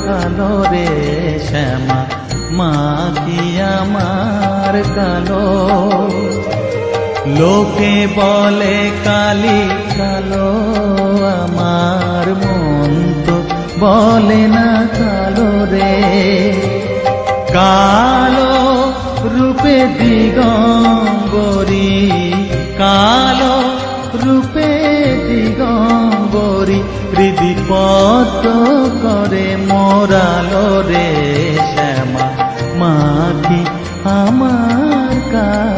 কালো রে শ্যামা, মা কি আমার কালো। লোকে বলে কালি কালো, আমার মন তো বলে না কালো রে। কালো রূপে দিগম্বরী, কালো রূপে দিগম্বরী, হৃদিপদ্ম করে মোরালো রে শ্যামা, মা কি আমার কালো।